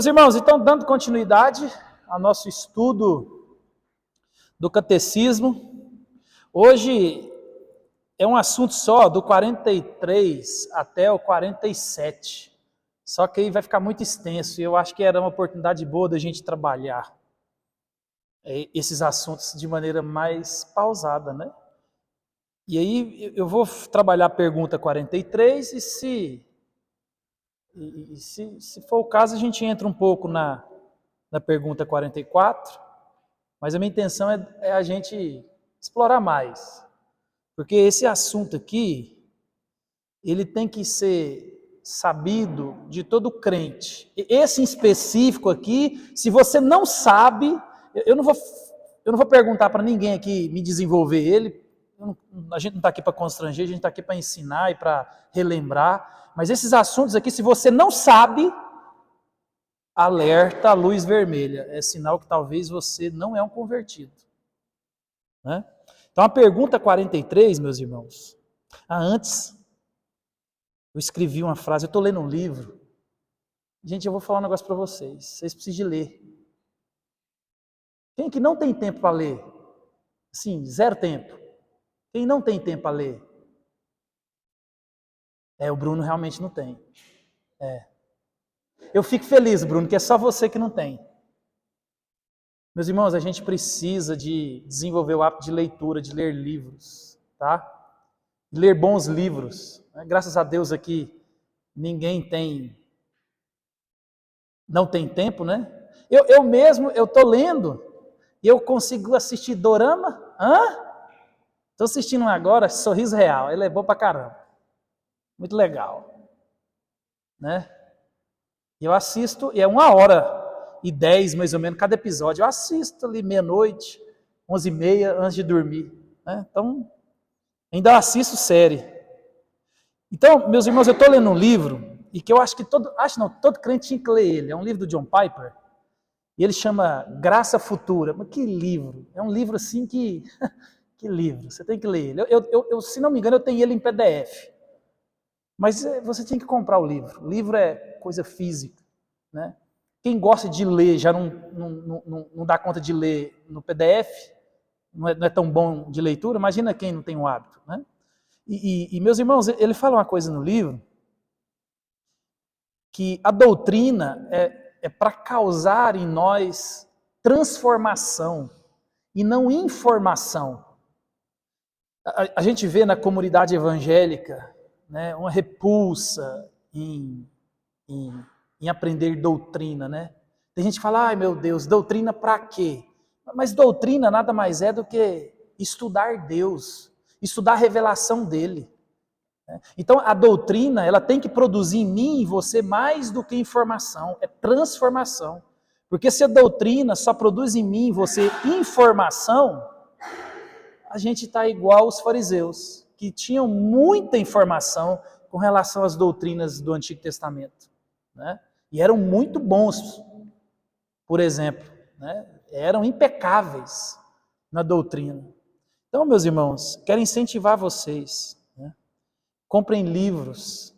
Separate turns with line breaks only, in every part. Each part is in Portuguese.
Meus irmãos, então, dando continuidade ao nosso estudo do catecismo, hoje é um assunto só, do 43 até o 47. Só que aí vai ficar muito extenso e eu acho que era uma oportunidade boa da gente trabalhar esses assuntos de maneira mais pausada, né? E aí eu vou trabalhar a pergunta 43 e se for o caso, a gente entra um pouco na pergunta 44, mas a minha intenção é a gente explorar mais. Porque esse assunto aqui, ele tem que ser sabido de todo crente. Esse em específico aqui, se você não sabe, eu não vou perguntar para ninguém aqui me desenvolver ele, a gente não está aqui para constranger, a gente está aqui para ensinar e para relembrar, mas esses assuntos aqui, se você não sabe, alerta, luz vermelha, é sinal que talvez você não é um convertido. Né? Então a pergunta 43, meus irmãos, antes eu escrevi uma frase, eu estou lendo um livro, gente, eu vou falar um negócio para vocês precisam de ler. Quem que não tem tempo para ler? Sim, zero tempo. Quem não tem tempo para ler? O Bruno realmente não tem. Eu fico feliz, Bruno, que é só você que não tem. Meus irmãos, a gente precisa de desenvolver o hábito de leitura, de ler livros, tá? De ler bons livros. Graças a Deus aqui, ninguém não tem tempo, né? Eu mesmo, eu tô lendo e eu consigo assistir dorama. Estou assistindo agora, Sorriso Real, ele é bom pra caramba. Muito legal. Né? Eu assisto, e é 1h10 mais ou menos cada episódio. Eu assisto ali meia-noite, 11h30 antes de dormir. Né? Então, ainda assisto série. Então, meus irmãos, eu estou lendo um livro, e que eu acho que todo crente tinha que ler ele. É um livro do John Piper, e ele chama Graça Futura. Mas que livro! É um livro assim que... que livro, você tem que ler ele. Eu, se não me engano, eu tenho ele em PDF. Mas você tem que comprar o livro. O livro é coisa física. Né? Quem gosta de ler já não dá conta de ler no PDF, não é tão bom de leitura, imagina quem não tem o hábito. Né? E meus irmãos, ele fala uma coisa no livro, que a doutrina é para causar em nós transformação e não informação. A gente vê na comunidade evangélica, né, uma repulsa em aprender doutrina, né? Tem gente que fala, ai meu Deus, doutrina para quê? Mas doutrina nada mais é do que estudar Deus, estudar a revelação dele. Então a doutrina, ela tem que produzir em mim e em você mais do que informação, é transformação. Porque se a doutrina só produz em mim e em você informação, a gente está igual os fariseus, que tinham muita informação com relação às doutrinas do Antigo Testamento. Né? E eram muito bons, por exemplo. Né? Eram impecáveis na doutrina. Então, meus irmãos, quero incentivar vocês. Né? Comprem livros.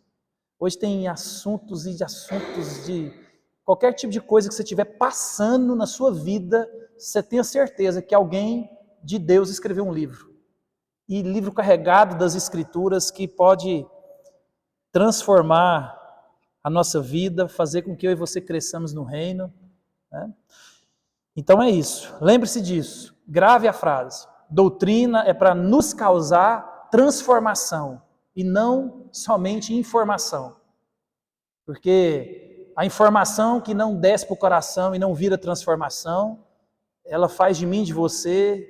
Hoje tem assuntos e assuntos de qualquer tipo de coisa que você estiver passando na sua vida, você tenha certeza que alguém de Deus escreveu um livro. E livro carregado das Escrituras que pode transformar a nossa vida, fazer com que eu e você cresçamos no reino. Né? Então é isso. Lembre-se disso. Grave a frase. Doutrina é para nos causar transformação e não somente informação. Porque a informação que não desce para o coração e não vira transformação, ela faz de mim e de você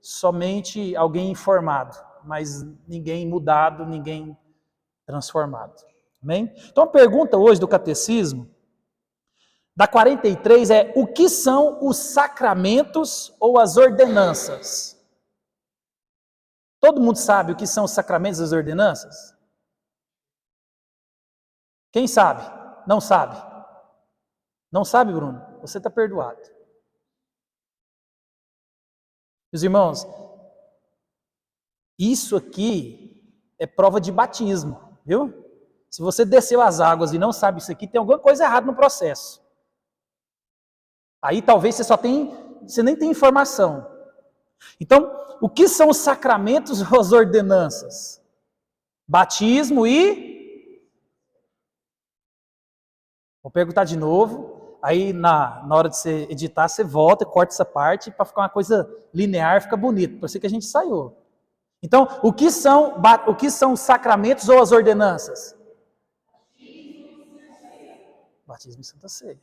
somente alguém informado, mas ninguém mudado, ninguém transformado. Amém? Então a pergunta hoje do catecismo, da 43, é: o que são os sacramentos ou as ordenanças? Todo mundo sabe o que são os sacramentos e as ordenanças? Quem sabe? Não sabe? Não sabe, Bruno? Você está perdoado. Meus irmãos, isso aqui é prova de batismo, viu? Se você desceu as águas e não sabe isso aqui, tem alguma coisa errada no processo. Aí talvez você nem tem informação. Então, o que são os sacramentos ou as ordenanças? Batismo e... Vou perguntar de novo, aí na hora de você editar, você volta e corta essa parte para ficar uma coisa linear, fica bonito, para ser que a gente ensaiou. Então, o que são os sacramentos ou as ordenanças? Batismo e Santa Ceia.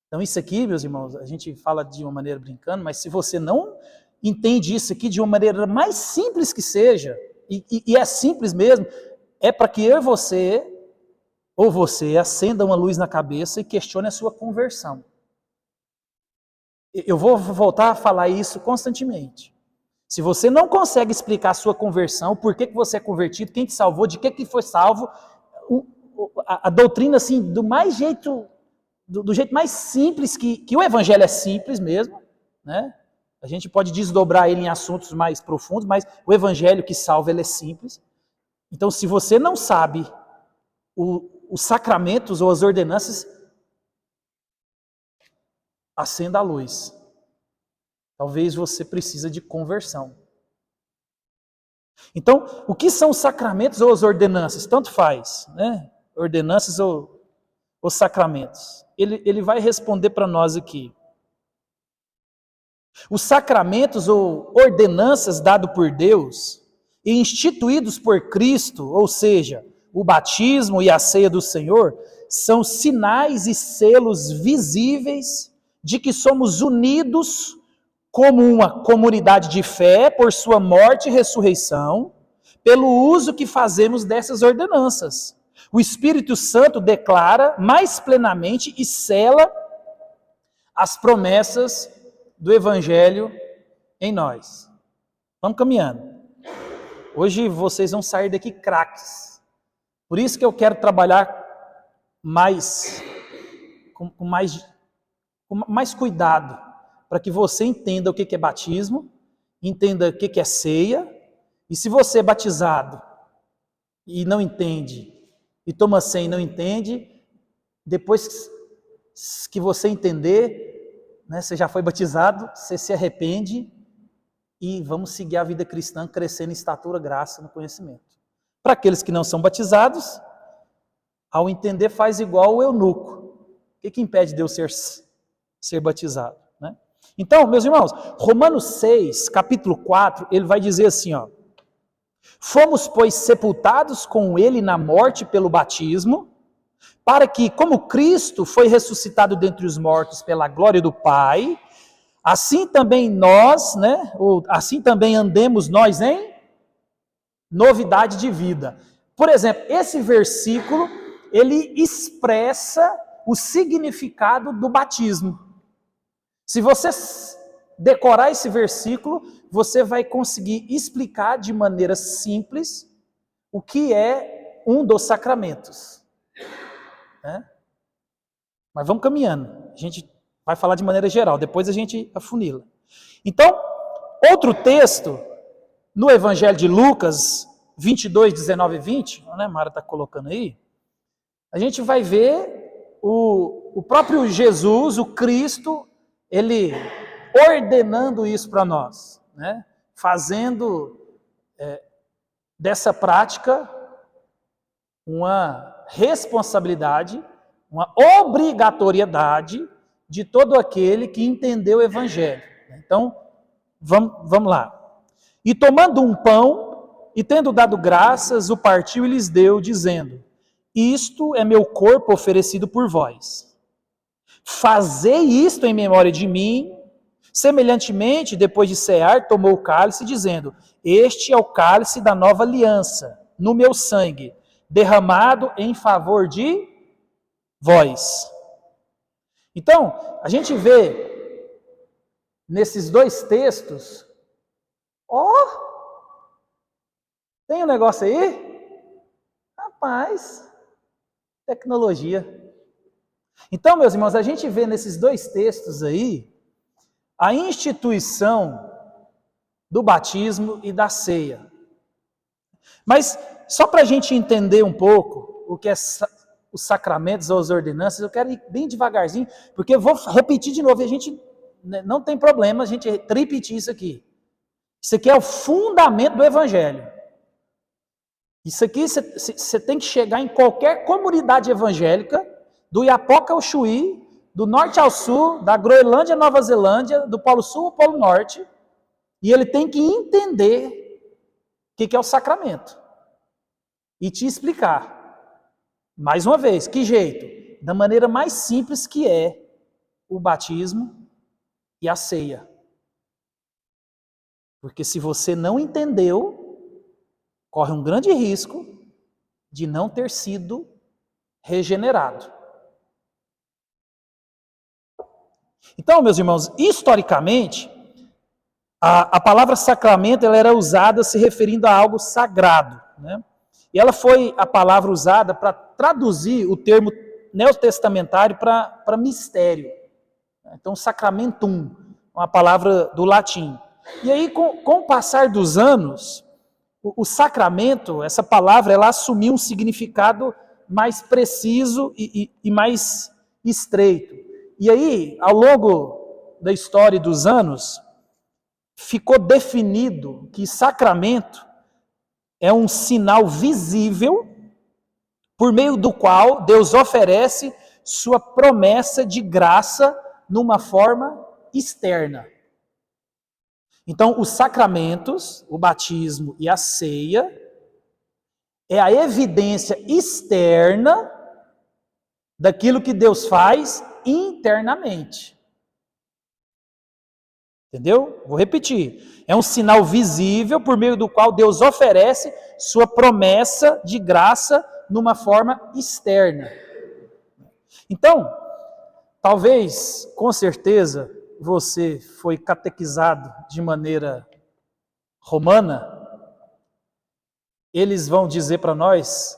Então, isso aqui, meus irmãos, a gente fala de uma maneira brincando, mas se você não entende isso aqui de uma maneira mais simples que seja, e é simples mesmo, é para que eu e você, ou você, acenda uma luz na cabeça e questione a sua conversão. Eu vou voltar a falar isso constantemente. Se você não consegue explicar a sua conversão, por que você é convertido, quem te salvou, de que foi salvo, a doutrina, assim, do jeito mais simples, que o evangelho é simples mesmo, né? A gente pode desdobrar ele em assuntos mais profundos, mas o evangelho que salva, ele é simples. Então, se você não sabe os sacramentos ou as ordenanças, acenda a luz. Talvez você precise de conversão. Então, o que são os sacramentos ou as ordenanças? Tanto faz, né? Ordenanças ou os sacramentos. Ele vai responder para nós aqui. Os sacramentos ou ordenanças dados por Deus e instituídos por Cristo, ou seja, o batismo e a ceia do Senhor, são sinais e selos visíveis de que somos unidos como uma comunidade de fé por sua morte e ressurreição, pelo uso que fazemos dessas ordenanças. O Espírito Santo declara mais plenamente e sela as promessas do Evangelho em nós. Vamos caminhando. Hoje vocês vão sair daqui craques. Por isso que eu quero trabalhar com mais cuidado, para que você entenda o que é batismo, entenda o que é ceia, e se você é batizado e não entende, e toma ceia e não entende, depois que você entender, né, você já foi batizado, você se arrepende e vamos seguir a vida cristã crescendo em estatura, graça, no conhecimento. Para aqueles que não são batizados, ao entender faz igual o eunuco. O que impede de eu ser batizado? Né? Então, meus irmãos, Romanos 6, capítulo 4, ele vai dizer assim, ó: fomos, pois, sepultados com ele na morte pelo batismo, para que, como Cristo foi ressuscitado dentre os mortos pela glória do Pai, assim também nós, né, ou assim também andemos nós em novidade de vida. Por exemplo, esse versículo, ele expressa o significado do batismo. Se você decorar esse versículo, você vai conseguir explicar de maneira simples o que é um dos sacramentos. Né? Mas vamos caminhando. A gente vai falar de maneira geral, depois a gente afunila. Então, outro texto, no Evangelho de Lucas 22, 19 e 20, né, Mara está colocando aí, a gente vai ver o próprio Jesus, o Cristo, ele ordenando isso para nós, né? Fazendo dessa prática uma responsabilidade, uma obrigatoriedade de todo aquele que entendeu o Evangelho. Então, vamos lá. E tomando um pão, e tendo dado graças, o partiu e lhes deu, dizendo: isto é meu corpo oferecido por vós. Fazei isto em memória de mim. Semelhantemente, depois de cear, tomou o cálice, dizendo: este é o cálice da nova aliança, no meu sangue, derramado em favor de vós. Então, a gente vê nesses dois textos, tem um negócio aí? Rapaz, tecnologia. Então, meus irmãos, a gente vê nesses dois textos aí a instituição do batismo e da ceia. Mas, só para a gente entender um pouco o que é os sacramentos ou as ordenanças, eu quero ir bem devagarzinho, porque eu vou repetir de novo, e a gente não tem problema a gente repetir isso aqui. Isso aqui é o fundamento do Evangelho. Isso aqui você tem que chegar em qualquer comunidade evangélica, do Iapoca ao Chuí, do norte ao sul, da Groenlândia à Nova Zelândia, do Polo Sul ao Polo Norte, e ele tem que entender o que é o sacramento. E te explicar. Mais uma vez, que jeito? Da maneira mais simples que é o batismo e a ceia. Porque se você não entendeu, corre um grande risco de não ter sido regenerado. Então, meus irmãos, historicamente, a palavra sacramento ela era usada se referindo a algo sagrado, né? E ela foi a palavra usada para traduzir o termo neotestamentário para mistério. Então, sacramentum, uma palavra do latim. E aí, com o passar dos anos, o sacramento, essa palavra, ela assumiu um significado mais preciso e mais estreito. E aí, ao longo da história e dos anos, ficou definido que sacramento é um sinal visível por meio do qual Deus oferece sua promessa de graça numa forma externa. Então, os sacramentos, o batismo e a ceia, é a evidência externa daquilo que Deus faz internamente. Entendeu? Vou repetir. É um sinal visível por meio do qual Deus oferece sua promessa de graça numa forma externa. Então, talvez, com certeza, você foi catequizado de maneira romana. Eles vão dizer para nós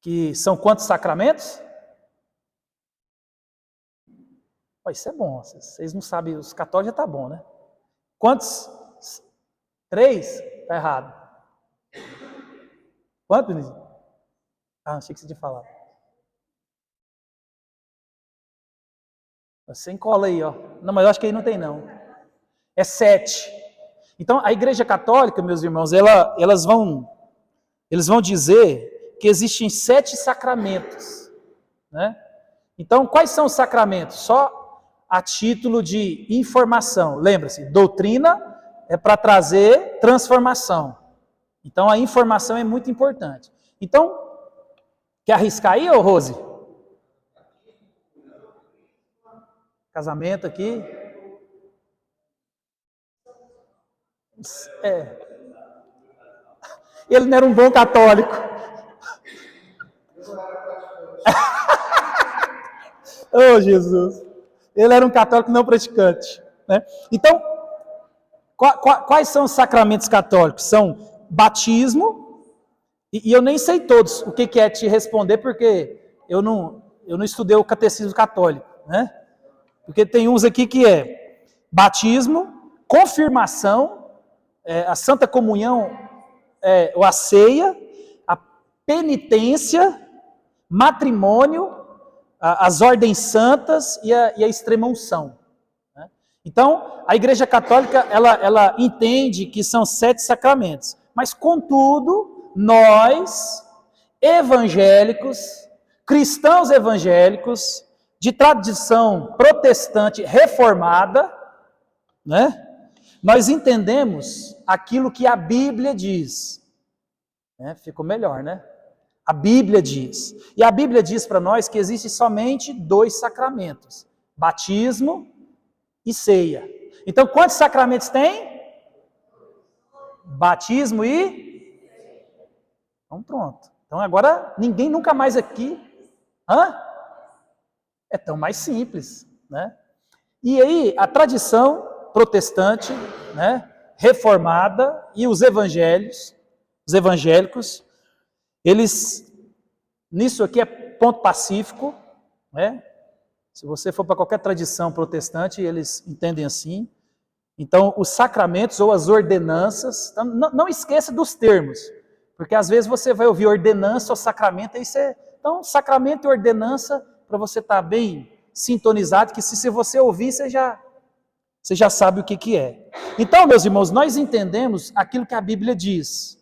que são quantos sacramentos? Isso é bom, vocês não sabem, os católicos já está bom, né? Quantos? 3? Está errado. Quantos, Denise? Achei que você tinha falado. Você encola aí, ó. Não, mas eu acho que aí não tem não. É 7. Então, a Igreja Católica, meus irmãos, eles vão dizer que existem 7 sacramentos, né? Então, quais são os sacramentos? Só a título de informação. Lembra-se, doutrina é para trazer transformação. Então, a informação é muito importante. Então, quer arriscar aí, ô Rose? Casamento aqui. Ele não era um bom católico. Oh, Jesus. Ele era um católico não praticante, né? Então, quais são os sacramentos católicos? São batismo, e eu nem sei todos o que é te responder, porque eu não estudei o catecismo católico, né? Porque tem uns aqui que é batismo, confirmação, a Santa Comunhão, ou a ceia, a penitência, matrimônio, as ordens santas e a extrema-unção. Né? Então, a Igreja Católica, ela entende que são 7 sacramentos. Mas, contudo, nós, evangélicos, cristãos evangélicos, de tradição protestante reformada, né? Nós entendemos aquilo que a Bíblia diz. Né? Ficou melhor, né? A Bíblia diz. E a Bíblia diz para nós que existe somente 2 sacramentos: batismo e ceia. Então, quantos sacramentos tem? Batismo e... Então, pronto. Então, agora, ninguém nunca mais aqui... É tão mais simples, né? E aí, a tradição protestante, né, reformada, e os evangélicos, eles, nisso aqui é ponto pacífico, né? Se você for para qualquer tradição protestante, eles entendem assim. Então, os sacramentos ou as ordenanças, não esqueça dos termos, porque às vezes você vai ouvir ordenança ou sacramento, aí você Então, sacramento e ordenança, para você estar bem sintonizado, que se você ouvir, você já sabe o que é. Então, meus irmãos, nós entendemos aquilo que a Bíblia diz.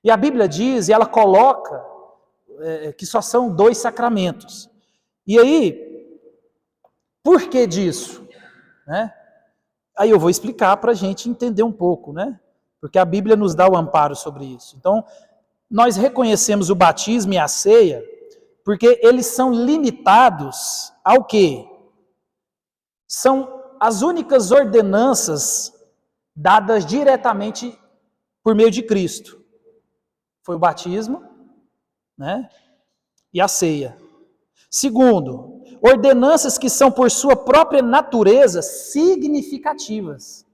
E a Bíblia diz, e ela coloca, que só são 2 sacramentos. E aí, por que disso? Né? Aí eu vou explicar para a gente entender um pouco, né? Porque a Bíblia nos dá o amparo sobre isso. Então, nós reconhecemos o batismo e a ceia, porque eles são limitados ao quê? São as únicas ordenanças dadas diretamente por meio de Cristo. Foi o batismo, né? E a ceia. Segundo, ordenanças que são por sua própria natureza significativas.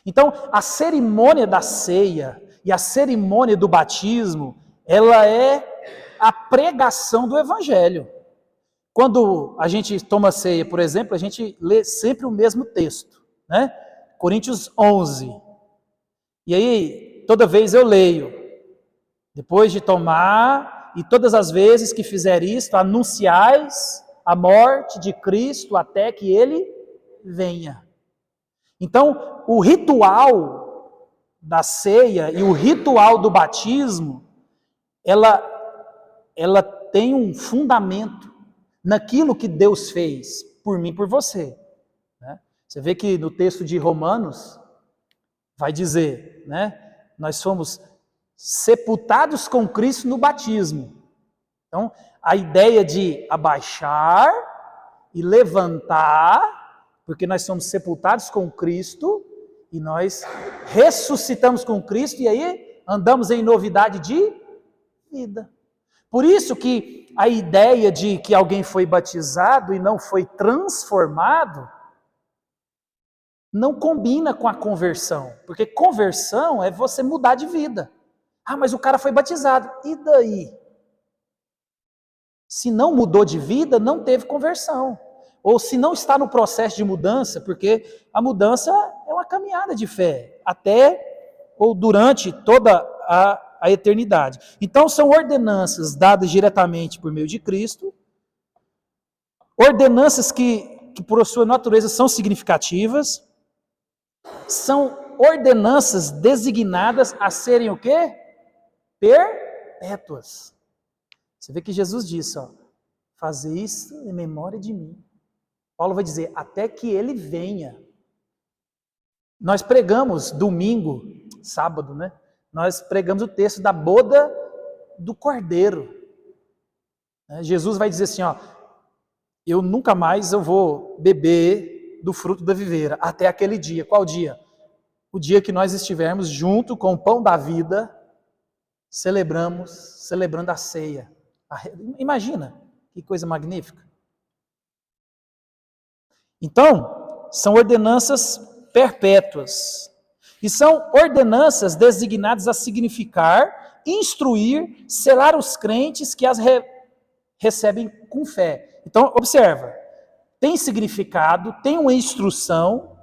Então, a cerimônia da ceia e a cerimônia do batismo, ela é a pregação do evangelho. Quando a gente toma ceia, por exemplo, a gente lê sempre o mesmo texto, né? Coríntios 11. E aí, toda vez eu leio, depois de tomar, e todas as vezes que fizer isto, anunciais a morte de Cristo até que ele venha. Então, o ritual da ceia e o ritual do batismo, ela tem um fundamento naquilo que Deus fez por mim e por você. Né? Você vê que no texto de Romanos vai dizer, né? Nós fomos sepultados com Cristo no batismo. Então, a ideia de abaixar e levantar, porque nós somos sepultados com Cristo e nós ressuscitamos com Cristo e aí andamos em novidade de vida. Por isso que a ideia de que alguém foi batizado e não foi transformado não combina com a conversão, porque conversão é você mudar de vida. Ah, mas o cara foi batizado, e daí? Se não mudou de vida, não teve conversão. Ou se não está no processo de mudança, porque a mudança é uma caminhada de fé, até ou durante toda a eternidade. Então, são ordenanças dadas diretamente por meio de Cristo, ordenanças que por sua natureza são significativas, são ordenanças designadas a serem o quê? Perpétuas. Você vê que Jesus disse, ó, fazer isso em memória de mim. Paulo vai dizer, até que ele venha. Nós pregamos domingo, sábado, né? Nós pregamos o texto da boda do Cordeiro. Jesus vai dizer assim, ó, eu nunca mais vou beber do fruto da videira, até aquele dia. Qual dia? O dia que nós estivermos junto com o pão da vida, celebrando a ceia. Imagina, que coisa magnífica. Então, são ordenanças perpétuas. E são ordenanças designadas a significar, instruir, selar os crentes que as recebem com fé. Então, observa, tem significado, tem uma instrução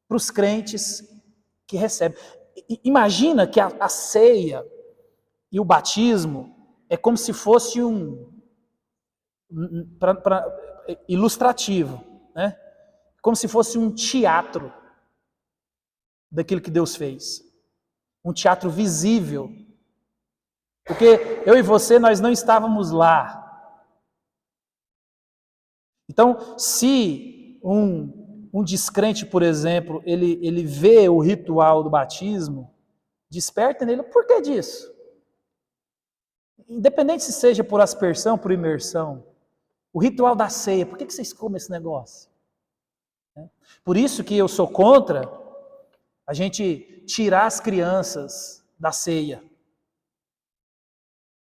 para os crentes que recebem. Imagina que a ceia e o batismo é como se fosse ilustrativo, né? Como se fosse um teatro daquilo que Deus fez. Um teatro visível. Porque eu e você, nós não estávamos lá. Então, se um descrente, por exemplo, ele vê o ritual do batismo, desperta nele, por que disso? Independente se seja por aspersão, por imersão, o ritual da ceia, por que vocês comem esse negócio? Por isso que eu sou contra a gente tirar as crianças da ceia.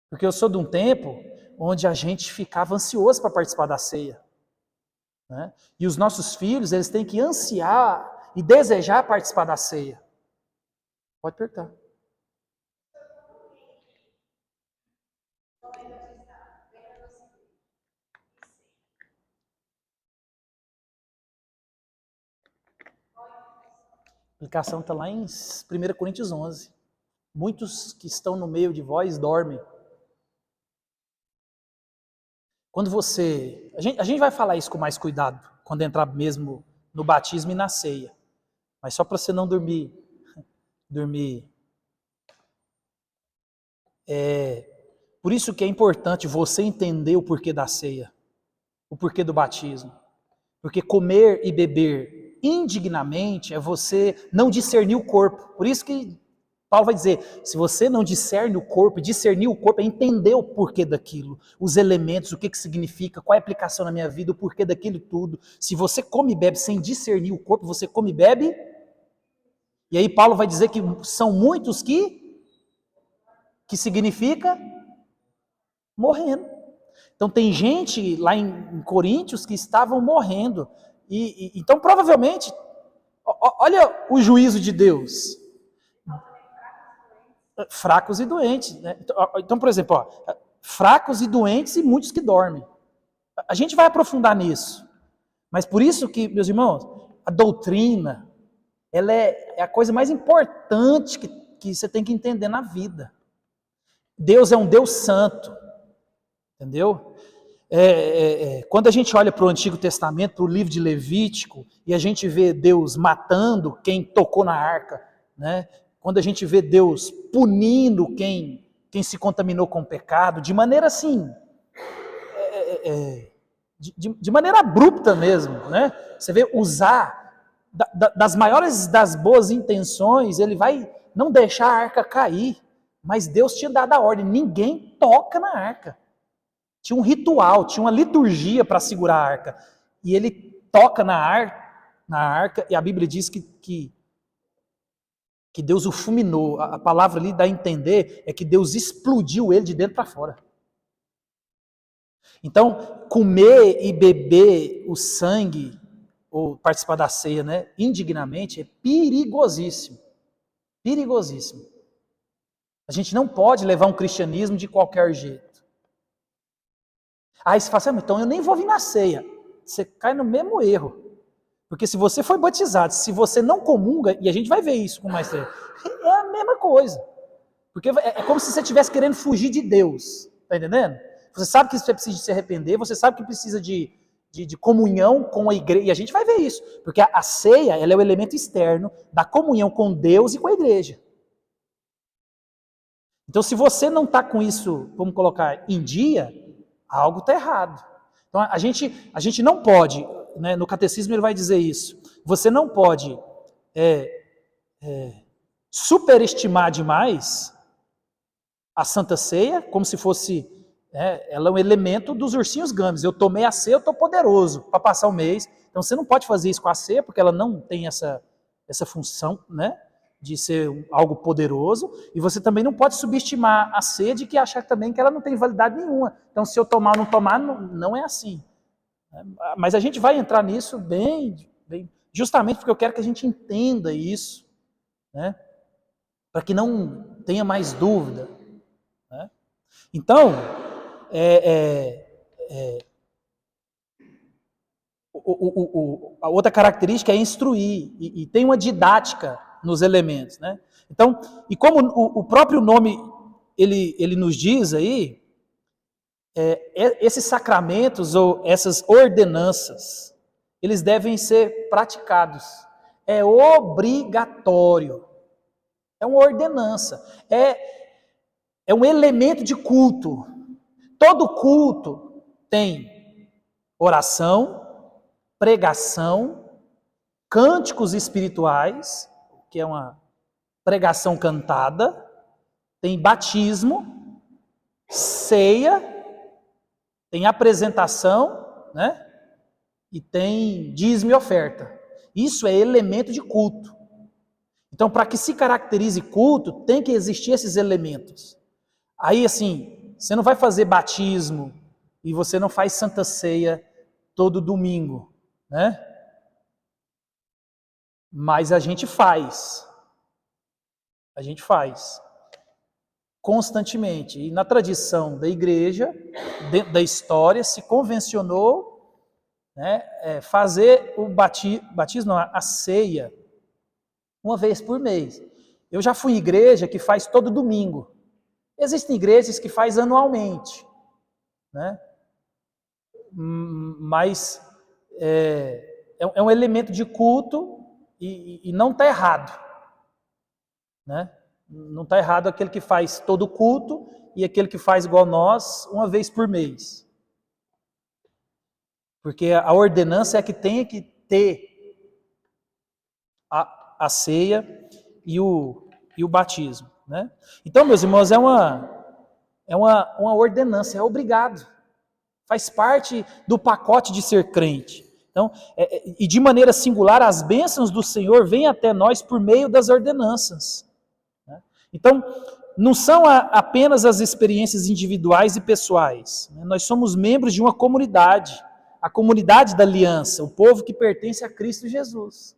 Porque eu sou de um tempo onde a gente ficava ansioso para participar da ceia. Né? E os nossos filhos, eles têm que ansiar e desejar participar da ceia. Pode apertar. A aplicação está lá em 1 Coríntios 11. Muitos que estão no meio de vós dormem. Quando você... A gente vai falar isso com mais cuidado, quando entrar mesmo no batismo e na ceia. Mas só para você não dormir. Por isso que é importante você entender o porquê da ceia, o porquê do batismo. Porque comer e beber indignamente é você não discernir o corpo. Por isso que Paulo vai dizer, se você não discerne o corpo, discernir o corpo é entender o porquê daquilo, os elementos, o que significa, qual é a aplicação na minha vida, o porquê daquilo tudo. Se você come e bebe sem discernir o corpo, você come e bebe. E aí Paulo vai dizer que são muitos que significa morrendo. Então tem gente lá em Coríntios que estavam morrendo. Então provavelmente, olha o juízo de Deus. Fracos e doentes. Né? Então, por exemplo, fracos e doentes e muitos que dormem. A gente vai aprofundar nisso. Mas por isso que, meus irmãos, a doutrina, ela é a coisa mais importante que você tem que entender na vida. Deus é um Deus santo. Entendeu? Quando a gente olha para o Antigo Testamento, para o livro de Levítico, e a gente vê Deus matando quem tocou na arca, né? Quando a gente vê Deus punindo quem se contaminou com o pecado, de maneira assim, de maneira abrupta mesmo, né? Você vê usar das maiores das boas intenções, ele vai não deixar a arca cair, mas Deus tinha dado a ordem, ninguém toca na arca. Tinha um ritual, tinha uma liturgia para segurar a arca. E ele toca na arca, e a Bíblia diz que Deus o fulminou. A palavra ali dá a entender é que Deus explodiu ele de dentro para fora. Então, comer e beber o sangue, ou participar da ceia, né, indignamente, é perigosíssimo. Perigosíssimo. A gente não pode levar um cristianismo de qualquer jeito. Aí você fala assim, então eu nem vou vir na ceia. Você cai no mesmo erro. Porque se você foi batizado, se você não comunga, e a gente vai ver isso com mais tempo, é a mesma coisa. Porque é como se você estivesse querendo fugir de Deus. Está entendendo? Você sabe que você precisa se arrepender, você sabe que precisa de comunhão com a igreja, e a gente vai ver isso. Porque a ceia, ela é o elemento externo da comunhão com Deus e com a igreja. Então se você não está com isso, vamos colocar, em dia, algo está errado. Então a gente não pode, né, no catecismo ele vai dizer isso, você não pode superestimar demais a Santa Ceia, como se fosse, ela é um elemento dos ursinhos gummies, eu tomei a ceia, eu estou poderoso para passar o mês. Então você não pode fazer isso com a ceia, porque ela não tem essa função, né, de ser algo poderoso, e você também não pode subestimar a sede e achar também que ela não tem validade nenhuma. Então, se eu tomar ou não tomar, não é assim. Mas a gente vai entrar nisso bem, justamente porque eu quero que a gente entenda isso, né? Para que não tenha mais dúvida. Né? Então, a outra característica é instruir, e tem uma didática nos elementos, né? Então, e como o próprio nome ele nos diz aí, esses sacramentos ou essas ordenanças, eles devem ser praticados. É obrigatório. É uma ordenança. É um elemento de culto. Todo culto tem oração, pregação, cânticos espirituais, que é uma pregação cantada, tem batismo, ceia, tem apresentação, né? E tem dízimo e oferta. Isso é elemento de culto. Então, para que se caracterize culto, tem que existir esses elementos. Aí, assim, você não vai fazer batismo e você não faz Santa Ceia todo domingo, né? Mas a gente faz. A gente faz. Constantemente. E na tradição da igreja, dentro da história, se convencionou, né, fazer o batismo, não, a ceia, uma vez por mês. Eu já fui em igreja que faz todo domingo. Existem igrejas que faz anualmente, né? mas é um elemento de culto e não está errado, né? Não está errado aquele que faz todo culto e aquele que faz igual nós uma vez por mês. Porque a ordenança é que tem que ter a ceia e o batismo, né? Então, meus irmãos, é uma ordenança, é obrigado. Faz parte do pacote de ser crente. Então, e de maneira singular, as bênçãos do Senhor vêm até nós por meio das ordenanças. Né? Então, não são apenas as experiências individuais e pessoais. Né? Nós somos membros de uma comunidade, a comunidade da aliança, o povo que pertence a Cristo Jesus.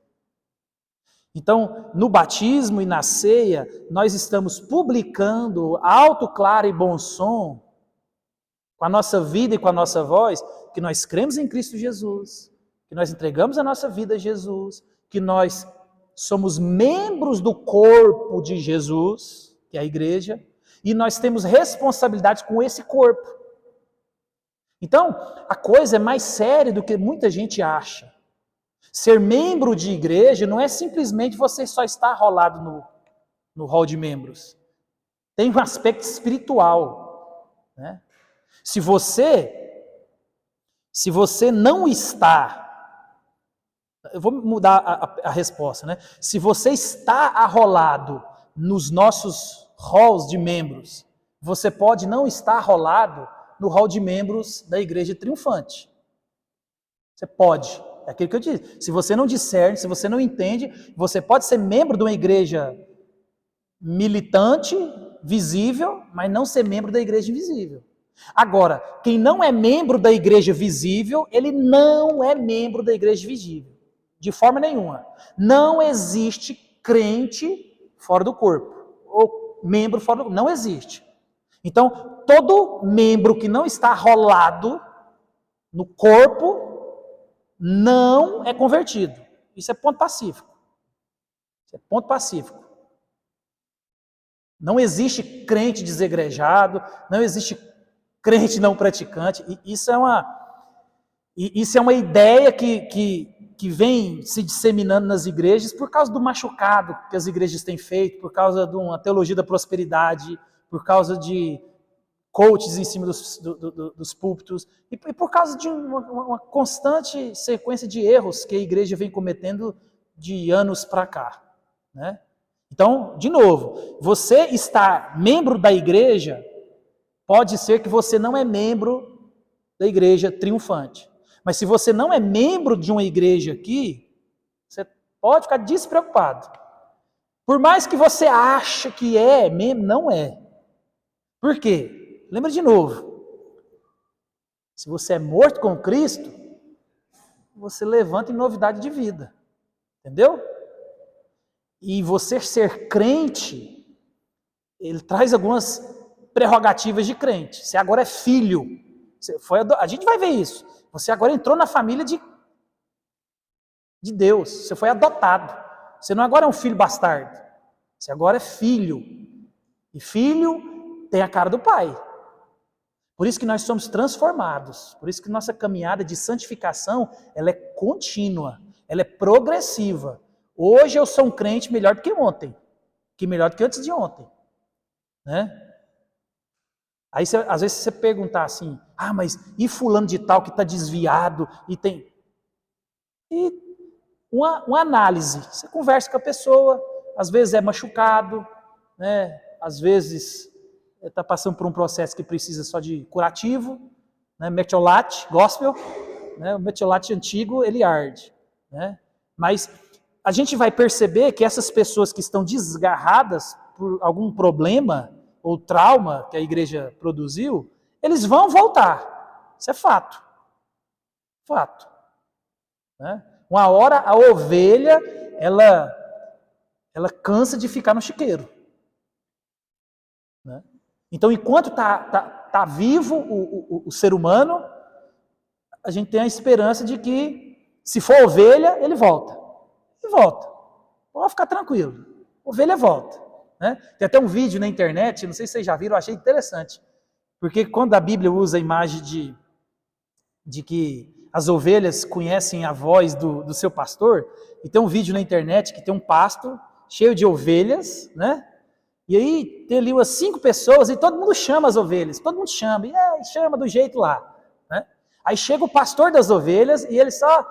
Então, no batismo e na ceia, nós estamos publicando alto, claro e bom som, com a nossa vida e com a nossa voz, que nós cremos em Cristo Jesus, que nós entregamos a nossa vida a Jesus, que nós somos membros do corpo de Jesus, que é a igreja, e nós temos responsabilidade com esse corpo. Então, a coisa é mais séria do que muita gente acha. Ser membro de igreja não é simplesmente você só estar rolado no hall de membros. Tem um aspecto espiritual, né? Se você não está, eu vou mudar a resposta, né? Se você está arrolado nos nossos halls de membros, você pode não estar arrolado no hall de membros da Igreja Triunfante. Você pode. É aquilo que eu disse. Se você não discerne, se você não entende, você pode ser membro de uma igreja militante, visível, mas não ser membro da igreja invisível. Agora, quem não é membro da igreja visível, ele não é membro da igreja visível. De forma nenhuma. Não existe crente fora do corpo. Ou membro fora do corpo. Não existe. Então, todo membro que não está rolado no corpo não é convertido. Isso é ponto pacífico. Isso é ponto pacífico. Não existe crente desegrejado, não existe crente não praticante. Isso é uma ideia que vem se disseminando nas igrejas por causa do machucado que as igrejas têm feito, por causa de uma teologia da prosperidade, por causa de coaches em cima dos púlpitos, e por causa de uma constante sequência de erros que a igreja vem cometendo de anos para cá, né? Então, de novo, você estar membro da igreja, pode ser que você não é membro da igreja triunfante. Mas se você não é membro de uma igreja aqui, você pode ficar despreocupado. Por mais que você ache que é membro, não é. Por quê? Lembra de novo, se você é morto com Cristo, você levanta em novidade de vida, entendeu? E você ser crente, ele traz algumas prerrogativas de crente. Você agora é filho, a gente vai ver isso, você agora entrou na família de Deus, você foi adotado, você não agora é um filho bastardo, você agora é filho, e filho tem a cara do pai. Por isso que nós somos transformados. Por isso que nossa caminhada de santificação, ela é contínua, ela é progressiva. Hoje eu sou um crente melhor do que ontem, que melhor do que antes de ontem, né? Aí às vezes você perguntar assim, mas e fulano de tal que está desviado e tem... E uma análise, você conversa com a pessoa, às vezes é machucado, né? Às vezes está passando por um processo que precisa só de curativo, né? Metiolate, gospel, né? O metiolate antigo, ele arde, né? Mas a gente vai perceber que essas pessoas que estão desgarradas por algum problema ou trauma que a igreja produziu, eles vão voltar. Isso é fato. Fato. Né? Uma hora a ovelha, ela cansa de ficar no chiqueiro. Né? Então, enquanto tá vivo o ser humano, a gente tem a esperança de que, se for ovelha, ele volta. Ele volta. Pode ficar tranquilo. Ovelha volta. Né? Tem até um vídeo na internet, não sei se vocês já viram, eu achei interessante. Porque quando a Bíblia usa a imagem de que as ovelhas conhecem a voz do seu pastor, e tem um vídeo na internet que tem um pasto cheio de ovelhas, né? E aí tem ali umas 5 pessoas e todo mundo chama as ovelhas, todo mundo chama, e chama do jeito lá, né? Aí chega o pastor das ovelhas e ele só...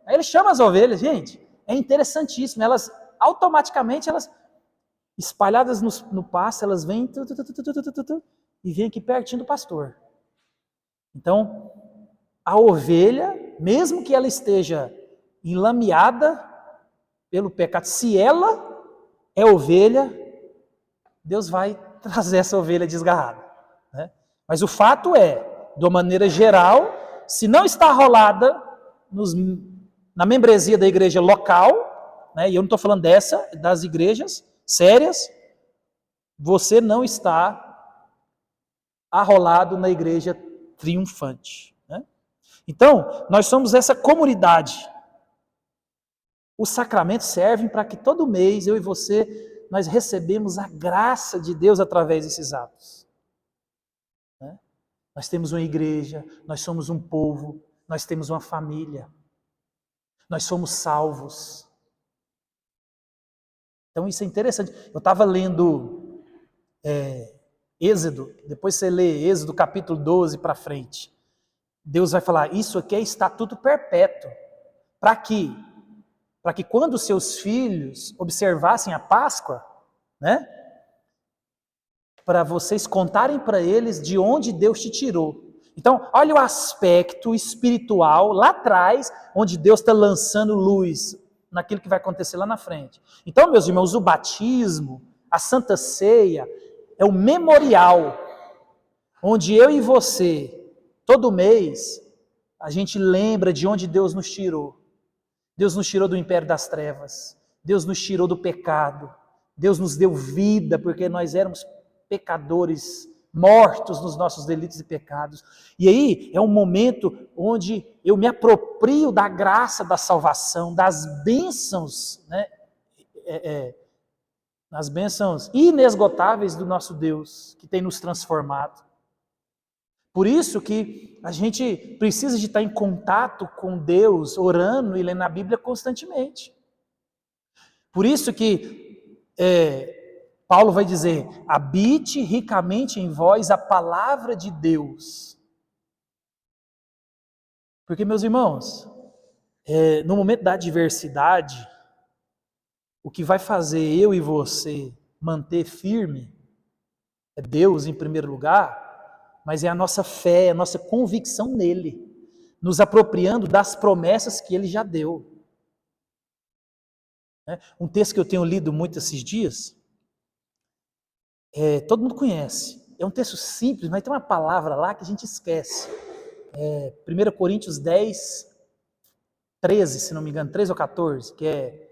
Aí ele chama as ovelhas, gente, é interessantíssimo, elas automaticamente, elas espalhadas no pasto, elas vêm e vêm aqui pertinho do pastor. Então, a ovelha, mesmo que ela esteja enlameada pelo pecado, se ela é ovelha, Deus vai trazer essa ovelha desgarrada, né? Mas o fato é, de uma maneira geral, se não está arrolada na membresia da igreja local, né, e eu não estou falando das igrejas sérias, você não está arrolado na igreja triunfante, né? Então, nós somos essa comunidade. Os sacramentos servem para que todo mês, eu e você, nós recebemos a graça de Deus através desses atos, né? Nós temos uma igreja, nós somos um povo, nós temos uma família, nós somos salvos. Então isso é interessante. Eu estava lendo Êxodo, depois você lê Êxodo capítulo 12 para frente. Deus vai falar, isso aqui é estatuto perpétuo. Para quê? Para que quando seus filhos observassem a Páscoa, né? Para vocês contarem para eles de onde Deus te tirou. Então, olha o aspecto espiritual lá atrás, onde Deus está lançando luz naquilo que vai acontecer lá na frente. Então, meus irmãos, o batismo, a Santa Ceia, é o memorial, onde eu e você, todo mês, a gente lembra de onde Deus nos tirou. Deus nos tirou do império das trevas, Deus nos tirou do pecado, Deus nos deu vida, porque nós éramos pecadores, mortos nos nossos delitos e pecados. E aí é um momento onde eu me aproprio da graça da salvação, das bênçãos, né? As bênçãos inesgotáveis do nosso Deus, que tem nos transformado. Por isso que a gente precisa de estar em contato com Deus, orando e lendo a Bíblia constantemente. Por isso que Paulo vai dizer, habite ricamente em vós a palavra de Deus. Porque, meus irmãos, no momento da adversidade, o que vai fazer eu e você manter firme é Deus em primeiro lugar, mas é a nossa fé, a nossa convicção nele, nos apropriando das promessas que ele já deu. Um texto que eu tenho lido muito esses dias, todo mundo conhece, é um texto simples, mas tem uma palavra lá que a gente esquece. 1 Coríntios 10, 13, se não me engano, 13 ou 14, que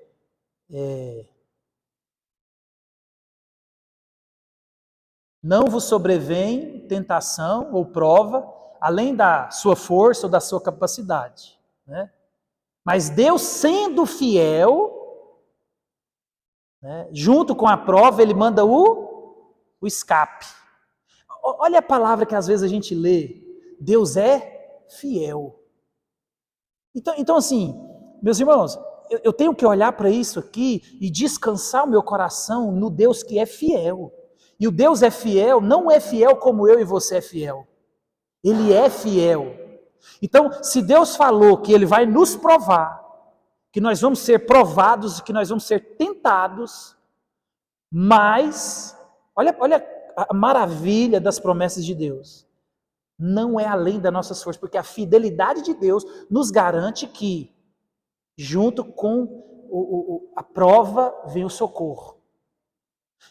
não vos sobrevém tentação ou prova, além da sua força ou da sua capacidade, né? Mas Deus sendo fiel, né, junto com a prova, ele manda o escape. Olha a palavra que às vezes a gente lê, Deus é fiel. Então assim, meus irmãos, eu tenho que olhar para isso aqui e descansar o meu coração no Deus que é fiel. E o Deus é fiel, não é fiel como eu e você é fiel. Ele é fiel. Então, se Deus falou que Ele vai nos provar, que nós vamos ser provados, que nós vamos ser tentados, mas, olha a maravilha das promessas de Deus. Não é além das nossas forças, porque a fidelidade de Deus nos garante que, junto com a prova, vem o socorro.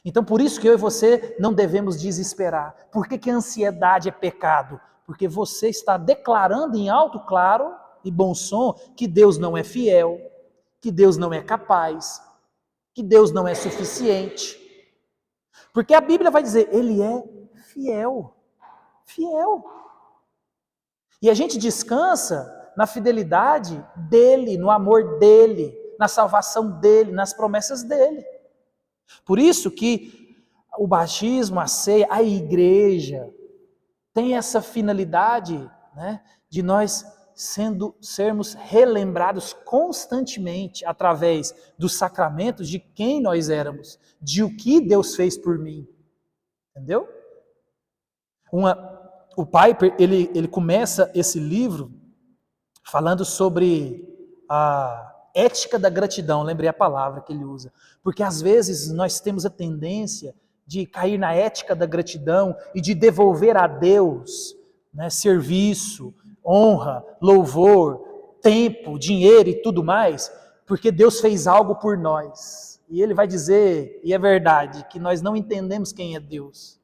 Então, por isso que eu e você não devemos desesperar. Por que a ansiedade é pecado? Porque você está declarando em alto, claro e bom som que Deus não é fiel, que Deus não é capaz, que Deus não é suficiente. Porque a Bíblia vai dizer, Ele é fiel. Fiel. E a gente descansa na fidelidade dEle, no amor dEle, na salvação dEle, nas promessas dEle. Por isso que o batismo, a ceia, a igreja, tem essa finalidade né? De nós sermos relembrados constantemente através dos sacramentos de quem nós éramos, de o que Deus fez por mim, entendeu? O Piper, ele começa esse livro falando sobre a ética da gratidão, lembrei a palavra que ele usa, porque às vezes nós temos a tendência de cair na ética da gratidão e de devolver a Deus, né, serviço, honra, louvor, tempo, dinheiro e tudo mais, porque Deus fez algo por nós. E ele vai dizer, e é verdade, que nós não entendemos quem é Deus.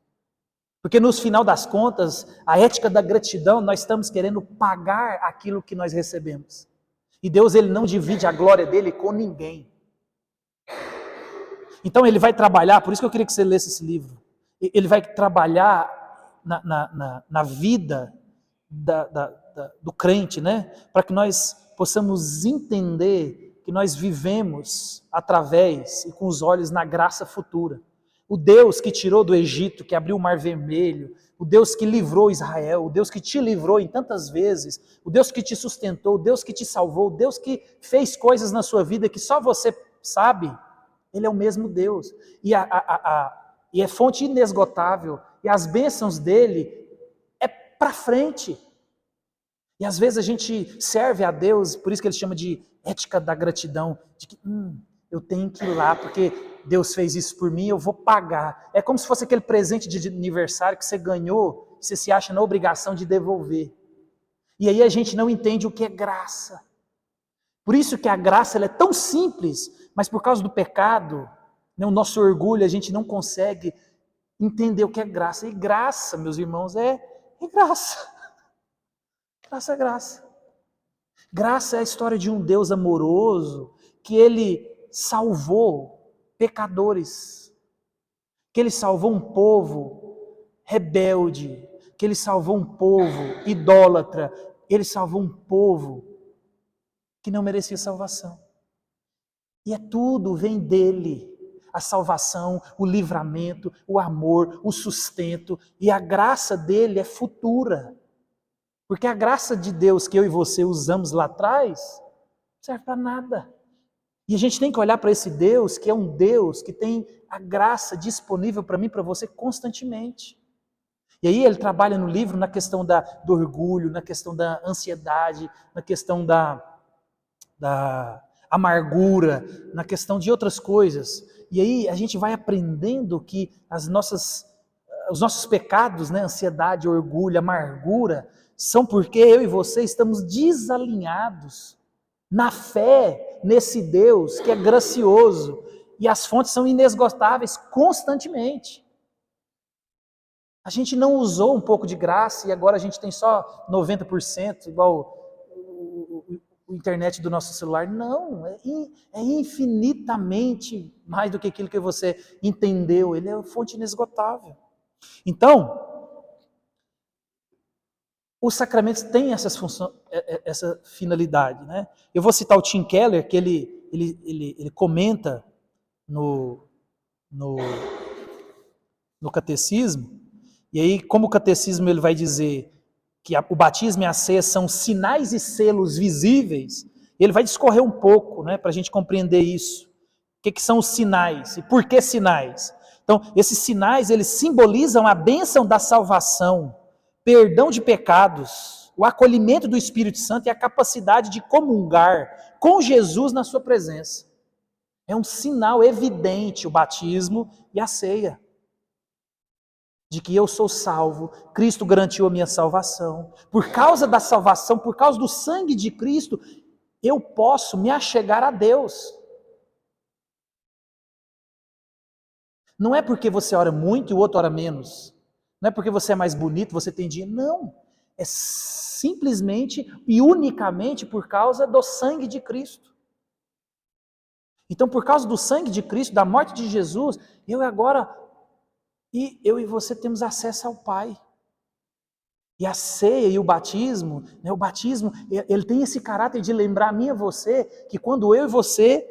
Porque no final das contas, a ética da gratidão, nós estamos querendo pagar aquilo que nós recebemos. E Deus, ele não divide a glória dele com ninguém. Então ele vai trabalhar, por isso que eu queria que você lesse esse livro, ele vai trabalhar na vida do crente, né? Para que nós possamos entender que nós vivemos através e com os olhos na graça futura. O Deus que tirou do Egito, que abriu o Mar Vermelho, o Deus que livrou Israel, o Deus que te livrou em tantas vezes, o Deus que te sustentou, o Deus que te salvou, o Deus que fez coisas na sua vida que só você sabe, ele é o mesmo Deus. E é fonte inesgotável, e as bênçãos dele é para frente. E às vezes a gente serve a Deus, por isso que ele chama de ética da gratidão, de que eu tenho que ir lá, porque Deus fez isso por mim, eu vou pagar. É como se fosse aquele presente de aniversário que você ganhou, você se acha na obrigação de devolver. E aí a gente não entende o que é graça. Por isso que a graça ela é tão simples, mas por causa do pecado, né, o nosso orgulho, a gente não consegue entender o que é graça. E graça, meus irmãos, é graça. Graça é graça. Graça é a história de um Deus amoroso, que ele salvou pecadores, que ele salvou um povo rebelde, que ele salvou um povo idólatra, ele salvou um povo que não merecia salvação. E tudo vem dele. A salvação, o livramento, o amor, o sustento, e a graça dele é futura. Porque a graça de Deus que eu e você usamos lá atrás, não serve para nada. E a gente tem que olhar para esse Deus, que é um Deus que tem a graça disponível para mim e para você constantemente. E aí ele trabalha no livro na questão do orgulho, na questão da ansiedade, na questão da amargura, na questão de outras coisas. E aí a gente vai aprendendo que os nossos pecados, né, ansiedade, orgulho, amargura, são porque eu e você estamos desalinhados na fé nesse Deus que é gracioso e as fontes são inesgotáveis constantemente. A gente não usou um pouco de graça e agora a gente tem só 90%, igual o internet do nosso celular. Não, é infinitamente mais do que aquilo que você entendeu. Ele é uma fonte inesgotável. Então, os sacramentos têm essa finalidade, né? Eu vou citar o Tim Keller, que ele comenta no catecismo, e aí como o catecismo ele vai dizer que o batismo e a ceia são sinais e selos visíveis, ele vai discorrer um pouco, né, para a gente compreender isso. O que são os sinais e por que sinais? Então, esses sinais eles simbolizam a bênção da salvação, perdão de pecados, o acolhimento do Espírito Santo e a capacidade de comungar com Jesus na sua presença. É um sinal evidente o batismo e a ceia, de que eu sou salvo, Cristo garantiu a minha salvação. Por causa da salvação, por causa do sangue de Cristo, eu posso me achegar a Deus. Não é porque você ora muito e o outro ora menos. Não é porque você é mais bonito, você tem dinheiro. Não. É simplesmente e unicamente por causa do sangue de Cristo. Então, por causa do sangue de Cristo, da morte de Jesus, eu e você temos acesso ao Pai. E a ceia e o batismo, ele tem esse caráter de lembrar a mim e a você que quando eu e você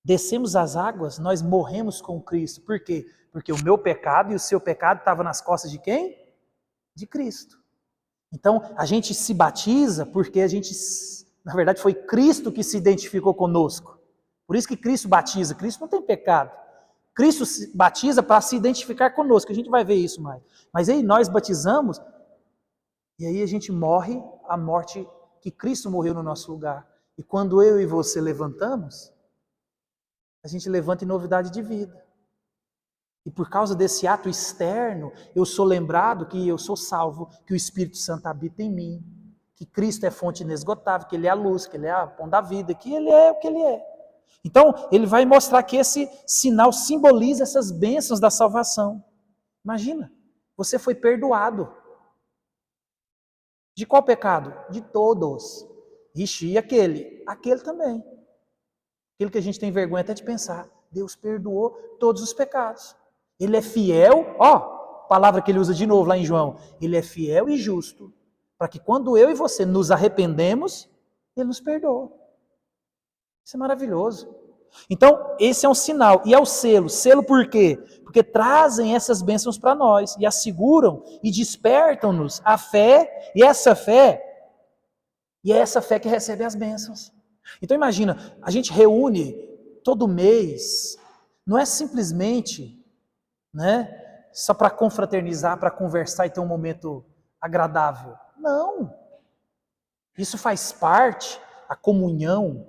descemos as águas, nós morremos com Cristo. Por quê? Porque o meu pecado e o seu pecado estavam nas costas de quem? De Cristo. Então, a gente se batiza porque na verdade, foi Cristo que se identificou conosco. Por isso que Cristo batiza. Cristo não tem pecado. Cristo se batiza para se identificar conosco. A gente vai ver isso mais. Mas aí nós batizamos e aí a gente morre a morte que Cristo morreu no nosso lugar. E quando eu e você levantamos, a gente levanta em novidade de vida. E por causa desse ato externo, eu sou lembrado que eu sou salvo, que o Espírito Santo habita em mim, que Cristo é fonte inesgotável, que Ele é a luz, que Ele é a pão da vida, que Ele é o que Ele é. Então, ele vai mostrar que esse sinal simboliza essas bênçãos da salvação. Imagina, você foi perdoado. De qual pecado? De todos. Ixi, e aquele? Aquele também. Aquele que a gente tem vergonha até de pensar. Deus perdoou todos os pecados. Ele é fiel, palavra que ele usa de novo lá em João. Ele é fiel e justo, para que quando eu e você nos arrependemos, ele nos perdoa. Isso é maravilhoso. Então, esse é um sinal. E é o selo. Selo por quê? Porque trazem essas bênçãos para nós e asseguram e despertam-nos a fé, e é essa fé que recebe as bênçãos. Então imagina, a gente reúne todo mês, não é simplesmente, só para confraternizar, para conversar e ter um momento agradável. Não. Isso faz parte, a comunhão.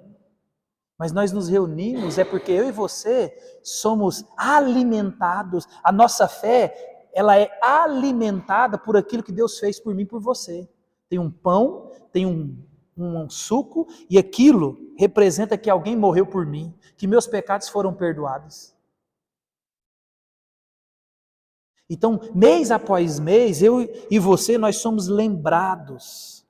Mas nós nos reunimos porque eu e você somos alimentados. A nossa fé, ela é alimentada por aquilo que Deus fez por mim e por você. Tem um pão, tem um suco, e aquilo representa que alguém morreu por mim, que meus pecados foram perdoados. Então, mês após mês, eu e você, nós somos lembrados.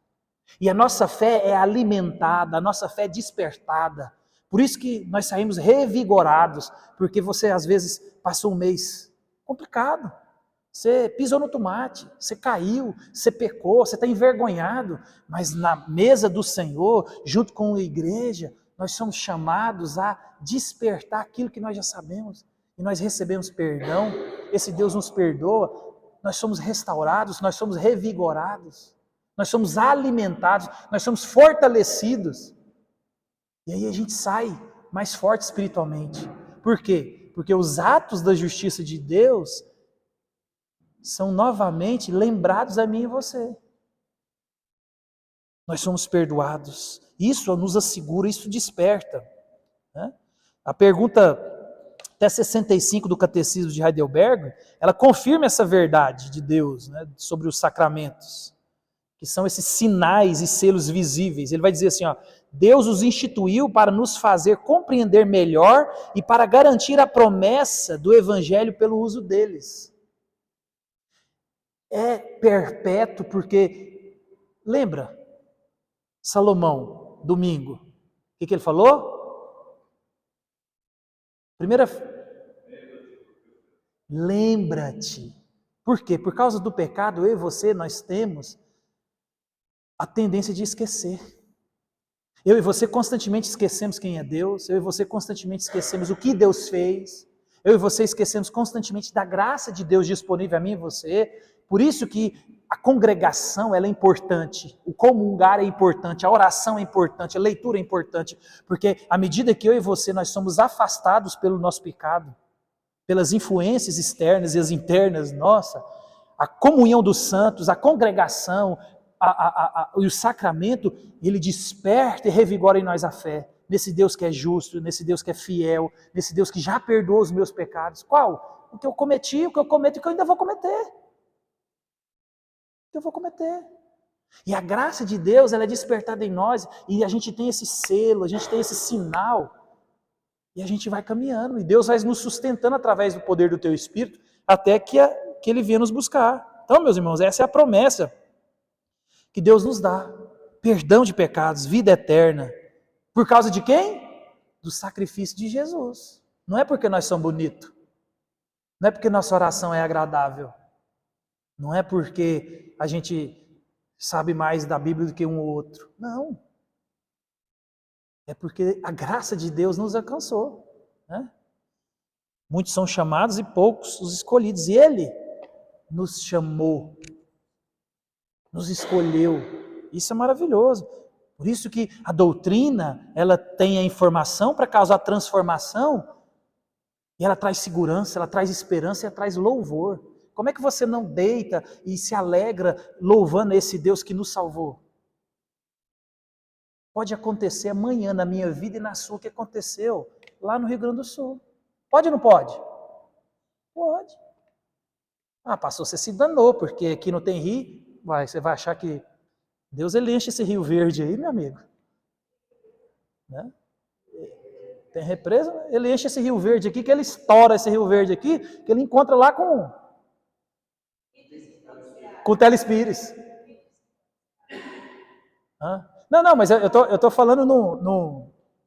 E a nossa fé é alimentada, a nossa fé é despertada. Por isso que nós saímos revigorados, porque você às vezes passou um mês complicado. Você pisou no tomate, você caiu, você pecou, você está envergonhado. Mas na mesa do Senhor, junto com a igreja, nós somos chamados a despertar aquilo que nós já sabemos. E nós recebemos perdão, esse Deus nos perdoa, nós somos restaurados, nós somos revigorados, nós somos alimentados, nós somos fortalecidos. E aí a gente sai mais forte espiritualmente. Por quê? Porque os atos da justiça de Deus são novamente lembrados a mim e você. Nós somos perdoados. Isso nos assegura, isso desperta. A pergunta até 65 do Catecismo de Heidelberg, ela confirma essa verdade de Deus, sobre os sacramentos, que são esses sinais e selos visíveis. Ele vai dizer assim, Deus os instituiu para nos fazer compreender melhor e para garantir a promessa do Evangelho pelo uso deles. É perpétuo porque, lembra, Salomão, domingo, o que ele falou? Lembra-te. Por quê? Por causa do pecado, eu e você, nós temos a tendência de esquecer. Eu e você constantemente esquecemos quem é Deus, eu e você constantemente esquecemos o que Deus fez, eu e você esquecemos constantemente da graça de Deus disponível a mim e você. Por isso que a congregação ela é importante, o comungar é importante, a oração é importante, a leitura é importante, porque à medida que eu e você nós somos afastados pelo nosso pecado, pelas influências externas e as internas, a comunhão dos santos, a congregação, o sacramento, ele desperta e revigora em nós a fé, nesse Deus que é justo, nesse Deus que é fiel, nesse Deus que já perdoou os meus pecados. Qual? O que eu cometi, o que eu cometo e o que eu ainda vou cometer. E a graça de Deus, ela é despertada em nós, e a gente tem esse selo, a gente tem esse sinal, e a gente vai caminhando, e Deus vai nos sustentando através do poder do teu Espírito, até que Ele venha nos buscar. Então, meus irmãos, essa é a promessa que Deus nos dá. Perdão de pecados, vida eterna. Por causa de quem? Do sacrifício de Jesus. Não é porque nós somos bonitos, não é porque nossa oração é agradável, não é porque a gente sabe mais da Bíblia do que um ou outro. Não. É porque a graça de Deus nos alcançou. Muitos são chamados e poucos os escolhidos. E Ele nos chamou. nos escolheu. Isso é maravilhoso. Por isso que a doutrina, ela tem a informação para causar transformação, e ela traz segurança, ela traz esperança e ela traz louvor. Como é que você não deita e se alegra louvando esse Deus que nos salvou? Pode acontecer amanhã na minha vida e na sua, o que aconteceu lá no Rio Grande do Sul. Pode ou não pode? Pode. Ah, pastor, você se danou, porque aqui não tem rio. Você vai achar que Deus ele enche esse rio verde aí, meu amigo. Né? Tem represa, ele enche esse rio verde aqui, que ele estoura esse rio verde aqui, que ele encontra lá com o telespires. Não, mas eu tô falando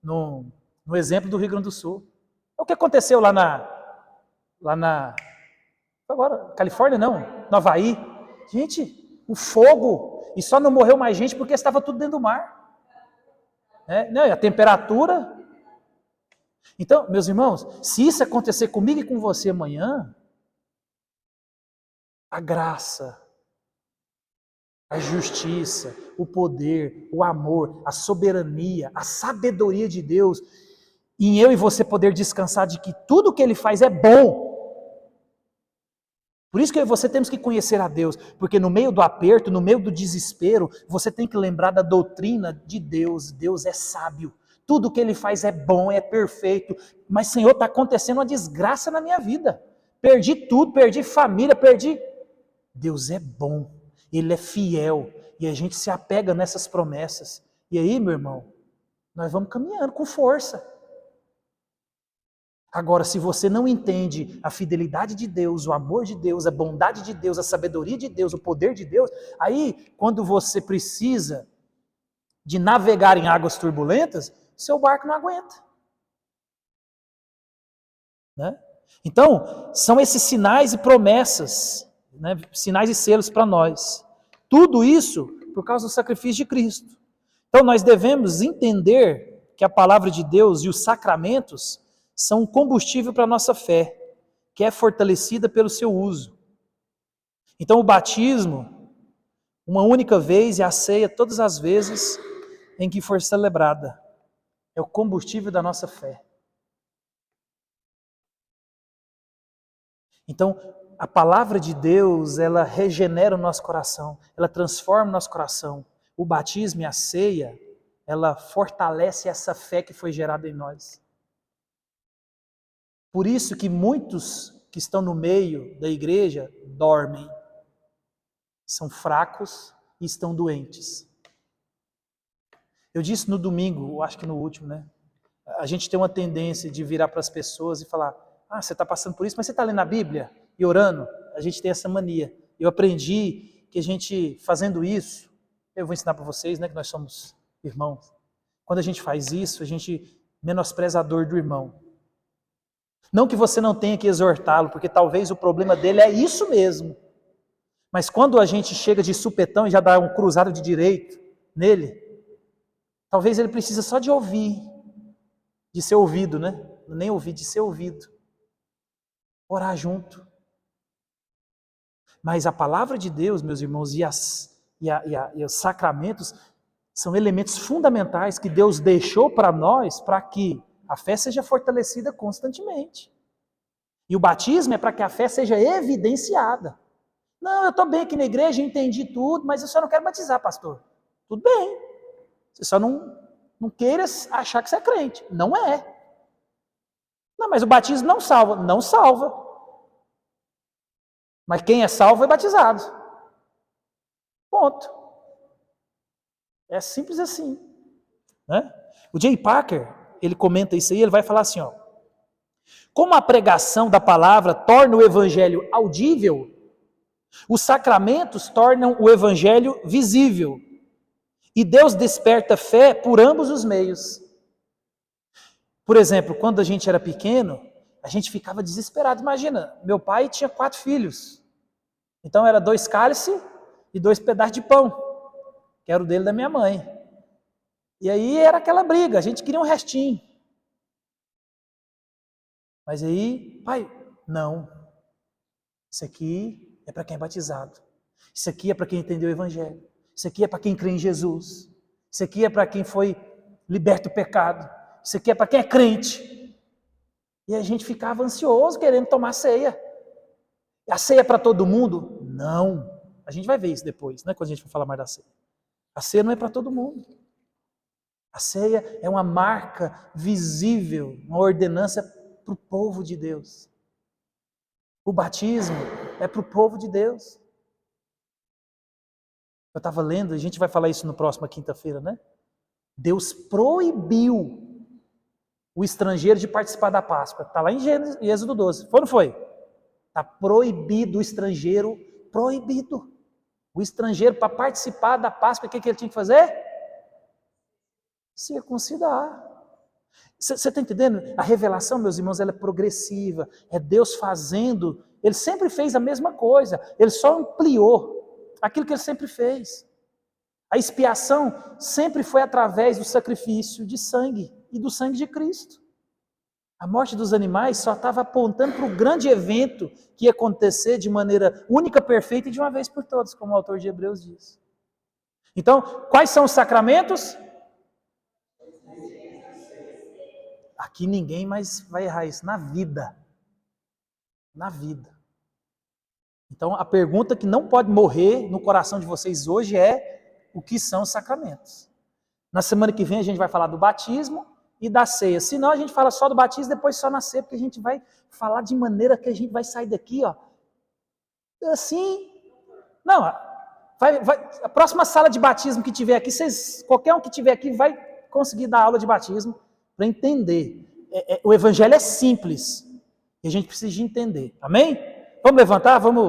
no exemplo do Rio Grande do Sul. O que aconteceu lá na agora, Califórnia não, no Havaí. Gente, o fogo, e só não morreu mais gente porque estava tudo dentro do mar. Não, e a temperatura. Então, meus irmãos, se isso acontecer comigo e com você amanhã, a graça, a justiça, o poder, o amor, a soberania, a sabedoria de Deus, em eu e você poder descansar de que tudo que Ele faz é bom. Por isso que eu e você temos que conhecer a Deus, porque no meio do aperto, no meio do desespero, você tem que lembrar da doutrina de Deus. Deus é sábio, tudo que Ele faz é bom, é perfeito, mas Senhor, está acontecendo uma desgraça na minha vida, perdi tudo, perdi família, Deus é bom, Ele é fiel, e a gente se apega nessas promessas, e aí, meu irmão, nós vamos caminhando com força. Agora, se você não entende a fidelidade de Deus, o amor de Deus, a bondade de Deus, a sabedoria de Deus, o poder de Deus, aí, quando você precisa de navegar em águas turbulentas, seu barco não aguenta. Né? Então, são esses sinais e promessas, né? Sinais e selos para nós. Tudo isso por causa do sacrifício de Cristo. Então, nós devemos entender que a palavra de Deus e os sacramentos são um combustível para a nossa fé, que é fortalecida pelo seu uso. Então, o batismo, uma única vez, e a ceia todas as vezes em que for celebrada, é o combustível da nossa fé. Então, a palavra de Deus, ela regenera o nosso coração, ela transforma o nosso coração. O batismo e a ceia, ela fortalece essa fé que foi gerada em nós. Por isso que muitos que estão no meio da igreja dormem, são fracos e estão doentes. Eu disse no domingo, acho que no último, né? A gente tem uma tendência de virar para as pessoas e falar: ah, você está passando por isso, mas você está lendo a Bíblia e orando? A gente tem essa mania. Eu aprendi que a gente, fazendo isso, eu vou ensinar para vocês, né, que nós somos irmãos. Quando a gente faz isso, a gente menospreza a dor do irmão. Não que você não tenha que exortá-lo, porque talvez o problema dele é isso mesmo. Mas quando a gente chega de supetão e já dá um cruzado de direito nele, talvez ele precisa só de ouvir, de ser ouvido, né? Nem ouvir, de ser ouvido. Orar junto. Mas a palavra de Deus, meus irmãos, e os sacramentos são elementos fundamentais que Deus deixou para nós, para que a fé seja fortalecida constantemente. E o batismo é para que a fé seja evidenciada. Não, eu estou bem aqui na igreja, entendi tudo, mas eu só não quero batizar, pastor. Tudo bem. Você só não queira achar que você é crente. Não é. Não, mas o batismo não salva. Não salva. Mas quem é salvo é batizado. Ponto. É simples assim. Né? O J. Packer, ele comenta isso aí, ele vai falar assim, ó: como a pregação da palavra torna o evangelho audível, os sacramentos tornam o evangelho visível. E Deus desperta fé por ambos os meios. Por exemplo, quando a gente era pequeno, a gente ficava desesperado. Imagina, meu pai tinha 4 filhos. Então era 2 cálices e 2 pedaços de pão, que era o dele e da minha mãe. E aí era aquela briga, a gente queria um restinho. Mas aí, pai, não. Isso aqui é para quem é batizado. Isso aqui é para quem entendeu o Evangelho. Isso aqui é para quem crê em Jesus. Isso aqui é para quem foi liberto do pecado. Isso aqui é para quem é crente. E a gente ficava ansioso querendo tomar ceia. A ceia é para todo mundo? Não. A gente vai ver isso depois, né, quando a gente for falar mais da ceia. A ceia não é para todo mundo. A ceia é uma marca visível, uma ordenança para o povo de Deus. O batismo é para o povo de Deus. Eu estava lendo, a gente vai falar isso na próxima quinta-feira, né? Deus proibiu o estrangeiro de participar da Páscoa. Está lá em Êxodo 12. Foi ou não foi? Está proibido o estrangeiro, proibido. O estrangeiro, para participar da Páscoa, o que ele tinha que fazer? Circuncidar. Você está entendendo? A revelação, meus irmãos, ela é progressiva. É Deus fazendo. Ele sempre fez a mesma coisa. Ele só ampliou aquilo que ele sempre fez. A expiação sempre foi através do sacrifício de sangue e do sangue de Cristo. A morte dos animais só estava apontando para o grande evento que ia acontecer de maneira única, perfeita e de uma vez por todas, como o autor de Hebreus diz. Então, quais são os sacramentos? Aqui ninguém mais vai errar isso, na vida. Na vida. Então, a pergunta que não pode morrer no coração de vocês hoje é: o que são os sacramentos? Na semana que vem a gente vai falar do batismo e da ceia. Se não, a gente fala só do batismo e depois só na ceia, porque a gente vai falar de maneira que a gente vai sair daqui, ó, assim. Não, a próxima sala de batismo que tiver aqui, qualquer um que tiver aqui vai conseguir dar aula de batismo para entender. O evangelho é simples e a gente precisa de entender. Amém? Vamos levantar, vamos.